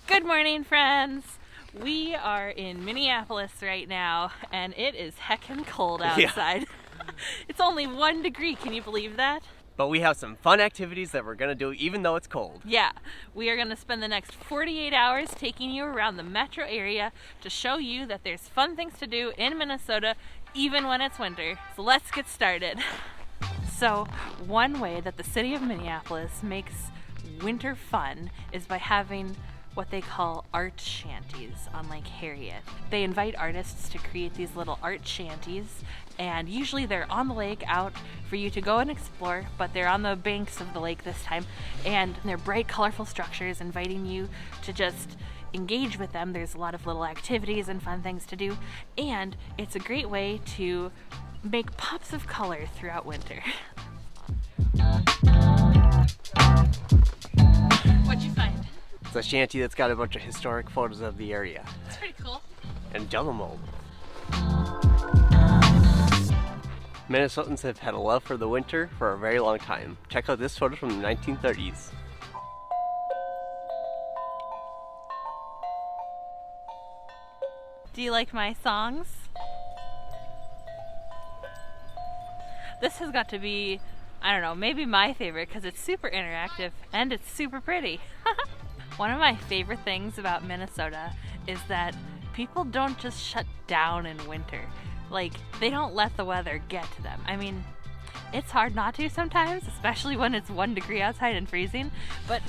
Good morning, friends. We are in Minneapolis right now, and it is heckin' cold outside. Yeah. It's only 1 degree, can you believe that? But we have some fun activities that we're gonna do even though it's cold. Yeah, we are gonna spend the next 48 hours taking you around the metro area to show you that there's fun things to do in Minnesota even when it's winter. So let's get started. So one way that the city of Minneapolis makes winter fun is by having what they call art shanties on Lake Harriet. They invite artists to create these little art shanties, and usually they're on the lake out for you to go and explore, but they're on the banks of the lake this time, and they're bright, colorful structures inviting you to just engage with them. There's a lot of little activities and fun things to do, and it's a great way to make pops of color throughout winter. What'd you find? It's a shanty that's got a bunch of historic photos of the area. It's pretty cool. And jello mold. Minnesotans have had a love for the winter for a very long time. Check out this photo from the 1930s. Do you like my songs? This has got to be, I don't know, maybe my favorite because it's super interactive and it's super pretty. One of my favorite things about Minnesota is that people don't just shut down in winter. Like, they don't let the weather get to them. I mean, it's hard not to sometimes, especially when it's 1 degree outside and freezing, but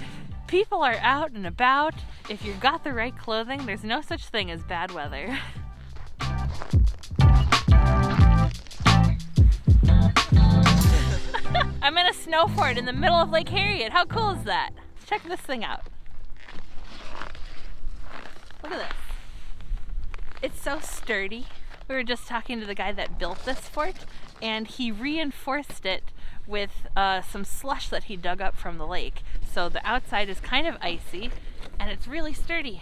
people are out and about. If you've got the right clothing, there's no such thing as bad weather. I'm in a snow fort in the middle of Lake Harriet. How cool is that? Check this thing out. Look at this. It's so sturdy. We were just talking to the guy that built this fort, and he reinforced it with some slush that he dug up from the lake. So the outside is kind of icy, and it's really sturdy.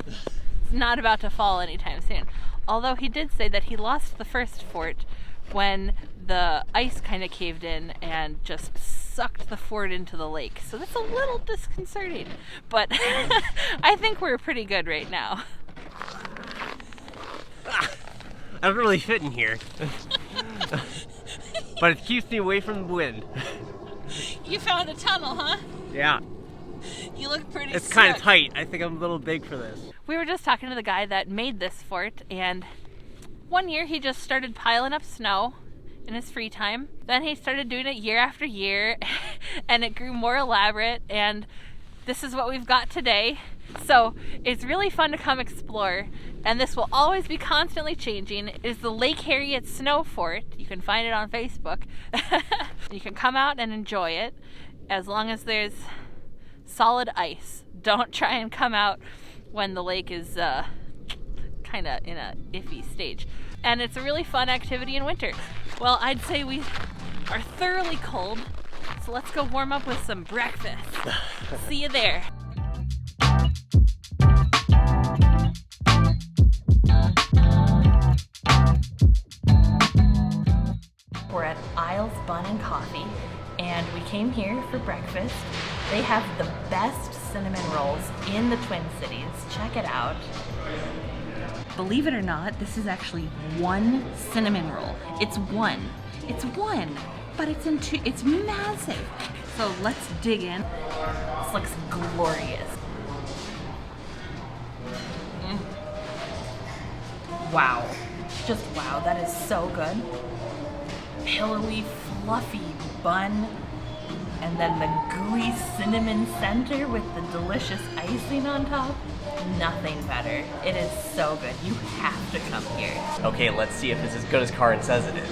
It's not about to fall anytime soon. Although he did say that he lost the first fort when the ice kind of caved in and just sucked the fort into the lake. So that's a little disconcerting, but I think we're pretty good right now. I don't really fit in here. But it keeps me away from the wind. You found a tunnel, huh? Yeah. You look pretty It's kind of tight. I think I'm a little big for this. We were just talking to the guy that made this fort, and one year he just started piling up snow in his free time. Then he started doing it year after year, and it grew more elaborate, and this is what we've got today. So it's really fun to come explore, and this will always be constantly changing. It is the Lake Harriet Snow Fort. You can find it on Facebook. You can come out and enjoy it as long as there's solid ice. Don't try and come out when the lake is kind of in a iffy stage. And it's a really fun activity in winter. Well, I'd say we are thoroughly cold, so let's go warm up with some breakfast. See you there. We're at Isles Bun and Coffee, and we came here for breakfast. They have the best cinnamon rolls in the Twin Cities. Check it out. Believe it or not, this is actually one cinnamon roll. It's one, but it's in two. It's massive. So let's dig in. This looks glorious. Wow. Just wow, that is so good. Pillowy, fluffy bun, and then the gooey cinnamon center with the delicious icing on top. Nothing better. It is so good. You have to come here. Okay, let's see if it's as good as Karin says it is.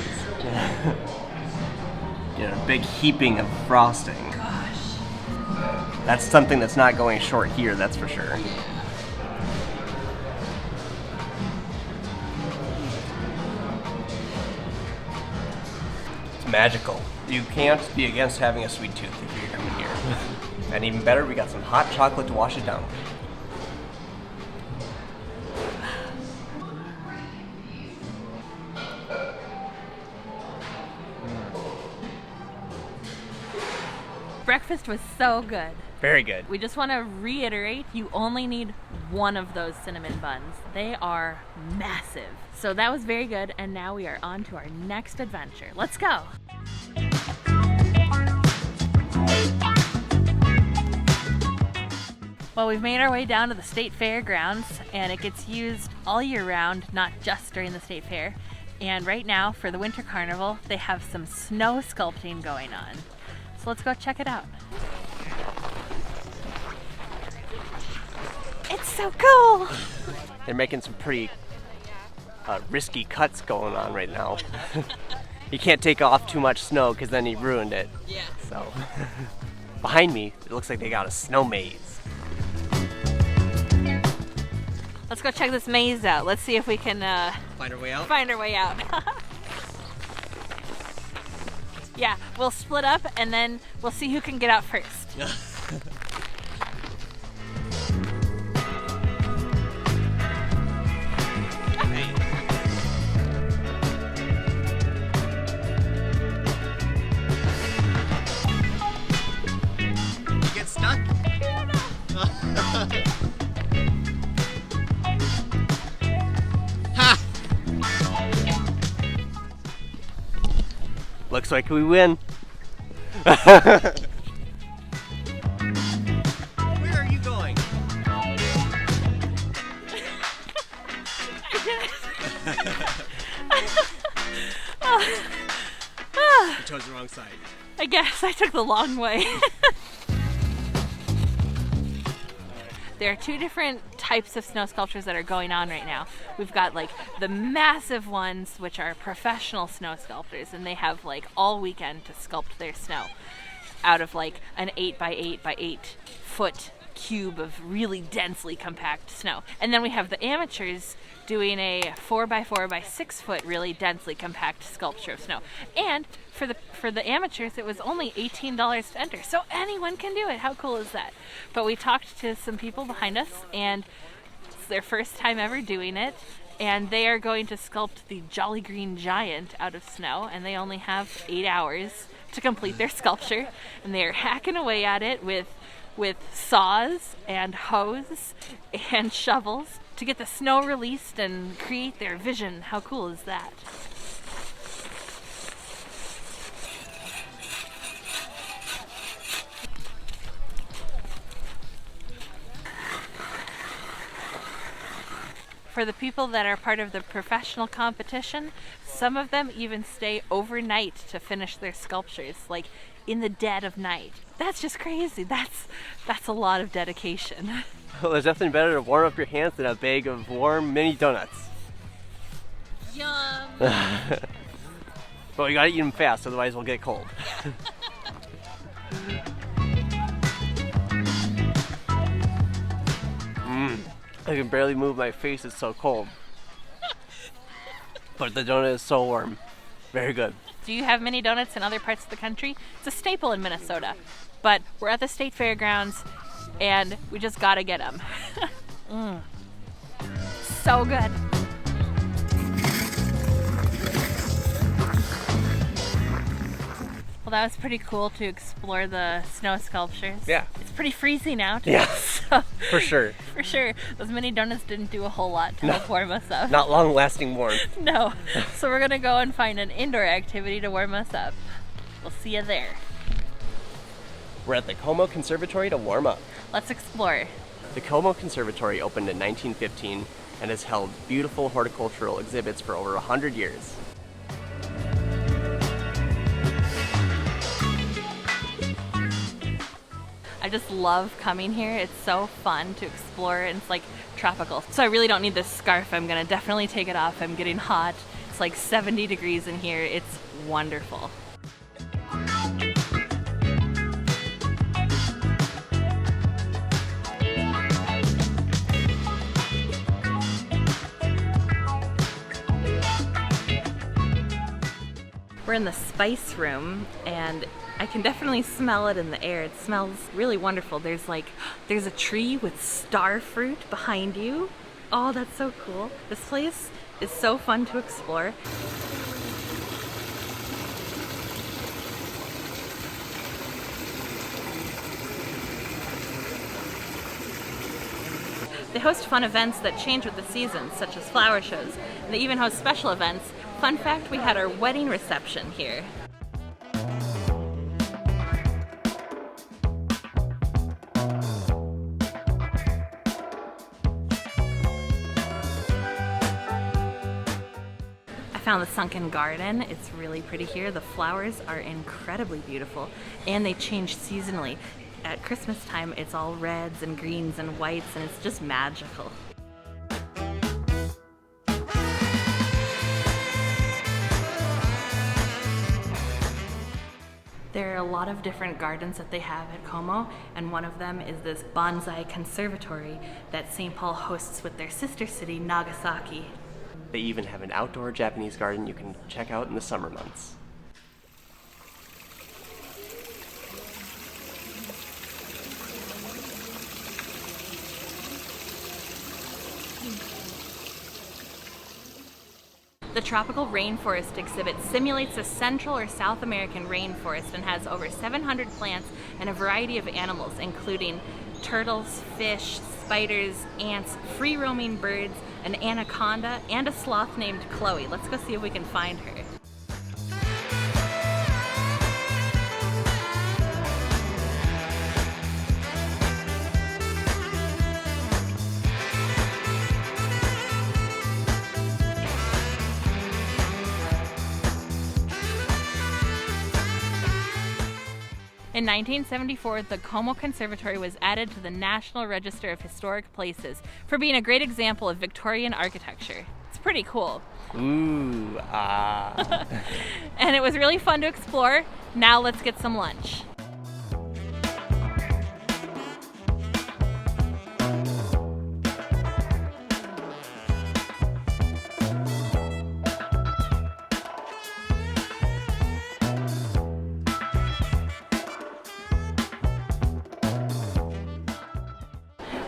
You know, a big heaping of frosting. Gosh. That's something that's not going short here, that's for sure. It's magical. You can't be against having a sweet tooth if you're coming here. And even better, we got some hot chocolate to wash it down. Breakfast was so good. Very good. We just want to reiterate, you only need one of those cinnamon buns. They are massive. So that was very good, and now we are on to our next adventure. Let's go. Well, we've made our way down to the state fairgrounds, and it gets used all year round, not just during the state fair. And right now, for the winter carnival, they have some snow sculpting going on. So let's go check it out. It's so cool! They're making some pretty risky cuts going on right now. You can't take off too much snow because then you ruined it. Yeah. So, behind me, it looks like they got a snow maze. Let's go check this maze out. Let's see if we can Find our way out? find our way out. Yeah, we'll split up and then we'll see who can get out first. Get stuck? Ha! Looks like we win. Where are you going? You chose the wrong side. I guess I took the long way. There are two different types of snow sculptures that are going on right now. We've got like the massive ones, which are professional snow sculptors, and they have like all weekend to sculpt their snow out of like an 8x8x8 foot cube of really densely compact snow. And then we have the amateurs doing a 4x4x6 foot really densely compact sculpture of snow. And for the amateurs, it was only $18 to enter, so anyone can do it. How cool is that? But we talked to some people behind us, and it's their first time ever doing it, and they are going to sculpt the Jolly Green Giant out of snow, and they only have 8 hours to complete their sculpture, and they are hacking away at it with saws and hoes and shovels to get the snow released and create their vision. How cool is that? For the people that are part of the professional competition, some of them even stay overnight to finish their sculptures, like in the dead of night. That's just crazy. That's a lot of dedication. Well, there's nothing better to warm up your hands than a bag of warm mini donuts. Yum! But we gotta eat them fast, otherwise we'll get cold. I can barely move my face, it's so cold. But the donut is so warm. Very good. Do you have mini donuts in other parts of the country? It's a staple in Minnesota. But we're at the state fairgrounds and we just gotta get them. So good. Well, that was pretty cool to explore the snow sculptures. Yeah. It's pretty freezing out. Yeah, So, for sure. for sure. Those mini donuts didn't do a whole lot to help warm us up. Not long lasting warmth. No. So we're gonna go and find an indoor activity to warm us up. We'll see you there. We're at the Como Conservatory to warm up. Let's explore. The Como Conservatory opened in 1915 and has held beautiful horticultural exhibits for over 100 years. I just love coming here. It's so fun to explore, and it's like tropical. So I really don't need this scarf. I'm gonna definitely take it off. I'm getting hot. It's like 70 degrees in here. It's wonderful. We're in the spice room, and I can definitely smell it in the air. It smells really wonderful. There's a tree with star fruit behind you. Oh, that's so cool. This place is so fun to explore. They host fun events that change with the seasons, such as flower shows. And they even host special events. Fun fact, we had our wedding reception here. I found the sunken garden. It's really pretty here. The flowers are incredibly beautiful and they change seasonally. At Christmas time, it's all reds and greens and whites, and it's just magical. There are a lot of different gardens that they have at Como, and one of them is this bonsai conservatory that St. Paul hosts with their sister city, Nagasaki. They even have an outdoor Japanese garden you can check out in the summer months. The tropical rainforest exhibit simulates a Central or South American rainforest and has over 700 plants and a variety of animals, including turtles, fish, spiders, ants, free-roaming birds, an anaconda, and a sloth named Chloe. Let's go see if we can find her. In 1974, the Como Conservatory was added to the National Register of Historic Places for being a great example of Victorian architecture. It's pretty cool. Ooh, ah. And it was really fun to explore. Now let's get some lunch.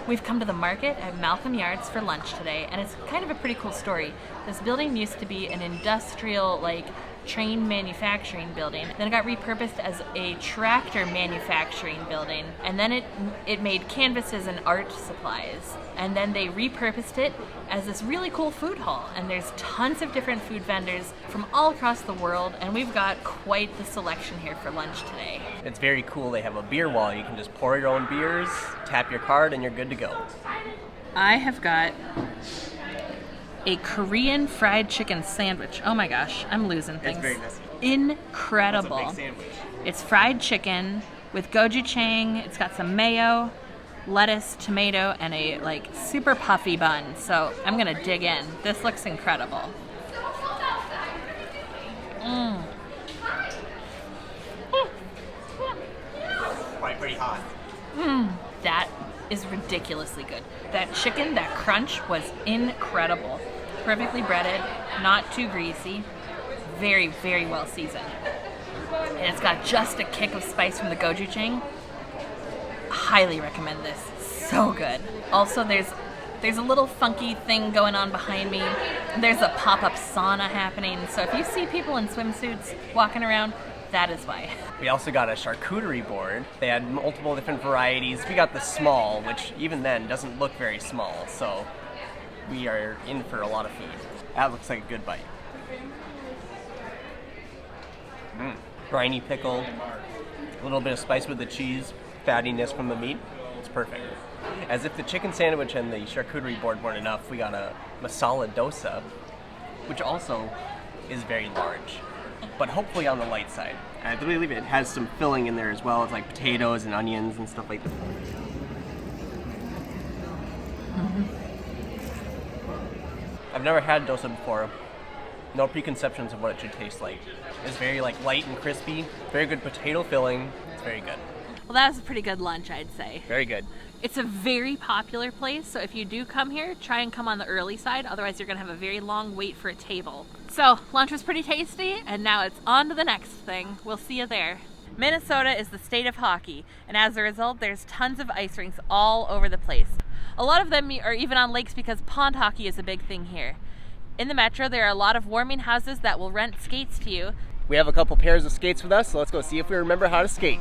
We've come to the market at Malcolm Yards for lunch today, and it's kind of a pretty cool story. This building used to be an industrial, train manufacturing building. Then it got repurposed as a tractor manufacturing building, and then it made canvases and art supplies. And then they repurposed it as this really cool food hall, and there's tons of different food vendors from all across the world, and we've got quite the selection here for lunch today. It's very cool. They have a beer wall. You can just pour your own beers, tap your card, and you're good to go. I have got a Korean fried chicken sandwich. Oh my gosh, I'm losing things. It's very messy. Incredible. That's a big sandwich. It's fried chicken with gochujang. It's got some mayo, lettuce, tomato, and a super puffy bun. So I'm gonna dig in. This looks incredible. Probably pretty hot. That is ridiculously good. That chicken, that crunch was incredible. Perfectly breaded, not too greasy, very, very well seasoned. And it's got just a kick of spice from the gochujang. Highly recommend this. So good. Also, there's a little funky thing going on behind me. There's a pop-up sauna happening. So if you see people in swimsuits walking around, that is why. We also got a charcuterie board. They had multiple different varieties. We got the small, which even then doesn't look very small, so we are in for a lot of food. That looks like a good bite. Briny pickle, a little bit of spice with the cheese, fattiness from the meat. It's perfect. As if the chicken sandwich and the charcuterie board weren't enough, we got a masala dosa, which also is very large, but hopefully on the light side. I believe it has some filling in there as well. It's like potatoes and onions and stuff like that. I've never had dosa before. No preconceptions of what it should taste like. It's very light and crispy, very good potato filling. It's very good. Well, that was a pretty good lunch, I'd say. Very good. It's a very popular place, so if you do come here, try and come on the early side, otherwise you're gonna have a very long wait for a table. So, lunch was pretty tasty, and now it's on to the next thing. We'll see you there. Minnesota is the state of hockey, and as a result, there's tons of ice rinks all over the place. A lot of them are even on lakes because pond hockey is a big thing here. In the metro, there are a lot of warming houses that will rent skates to you. We have a couple pairs of skates with us, so let's go see if we remember how to skate.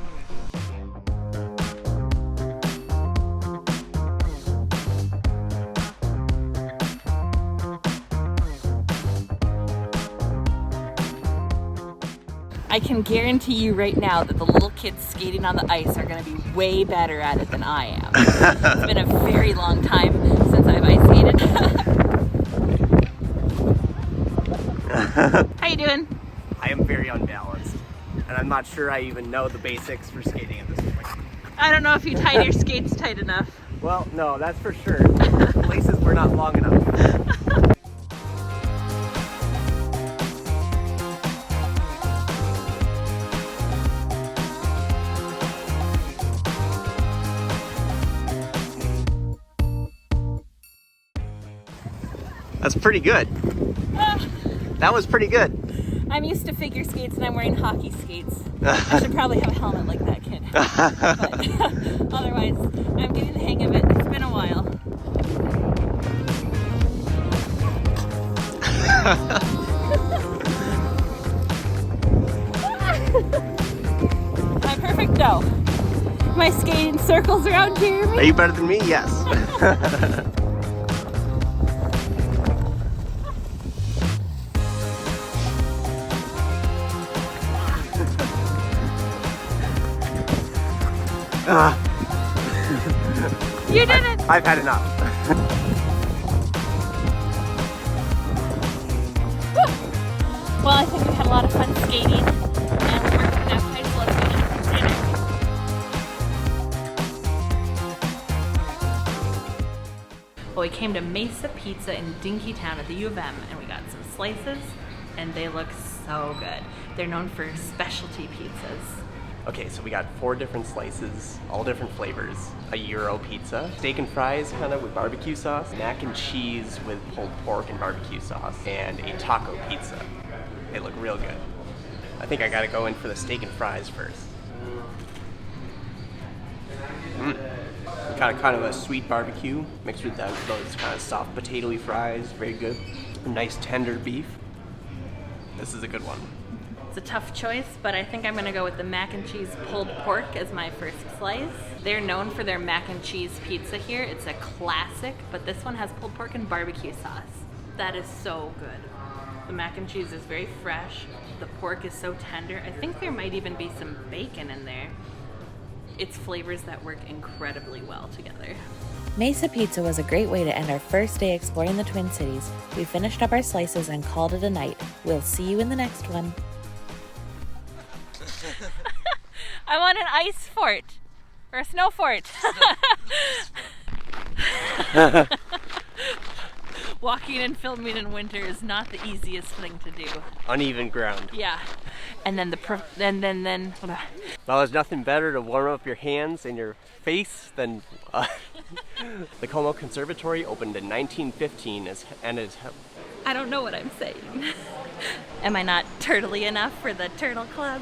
I can guarantee you right now that the little kids skating on the ice are going to be way better at it than I am. It's been a very long time since I've ice skated. How you doing? I am very unbalanced, and I'm not sure I even know the basics for skating at this point. I don't know if you tied your skates tight enough. Well, no, that's for sure. The laces were not long enough. That's pretty good. That was pretty good. I'm used to figure skates and I'm wearing hockey skates. I should probably have a helmet like that kid. But otherwise, I'm getting the hang of it. It's been a while. Am I perfect? No. Am I skating circles around Jeremy? Are you better than me? Yes. You did it! I've had enough. Well, I think we had a lot of fun skating, and we're working out nice, so let's go eat some dinner. Well, we came to Mesa Pizza in Dinkytown at the U of M, and we got some slices, and they look so good. They're known for specialty pizzas. Okay, so we got 4 different slices, all different flavors. A Euro pizza, steak and fries kind of with barbecue sauce, mac and cheese with pulled pork and barbecue sauce, and a taco pizza. They look real good. I think I gotta go in for the steak and fries first. Got kind of a sweet barbecue mixed with those kind of soft potato-y fries, very good. Nice tender beef. This is a good one. It's a tough choice, but I think I'm gonna go with the mac and cheese pulled pork as my first slice. They're known for their mac and cheese pizza here. It's a classic, but this one has pulled pork and barbecue sauce. That is so good. The mac and cheese is very fresh. The pork is so tender. I think there might even be some bacon in there. It's flavors that work incredibly well together. Mesa Pizza was a great way to end our first day exploring the Twin Cities. We finished up our slices and called it a night. We'll see you in the next one. I want an ice fort or a snow fort. Walking and filming in winter is not the easiest thing to do. Uneven ground. Yeah, and then then. Well, there's nothing better to warm up your hands and your face than the Como Conservatory opened in 1915 and is. I don't know what I'm saying. Am I not turtly enough for the Turtle Club?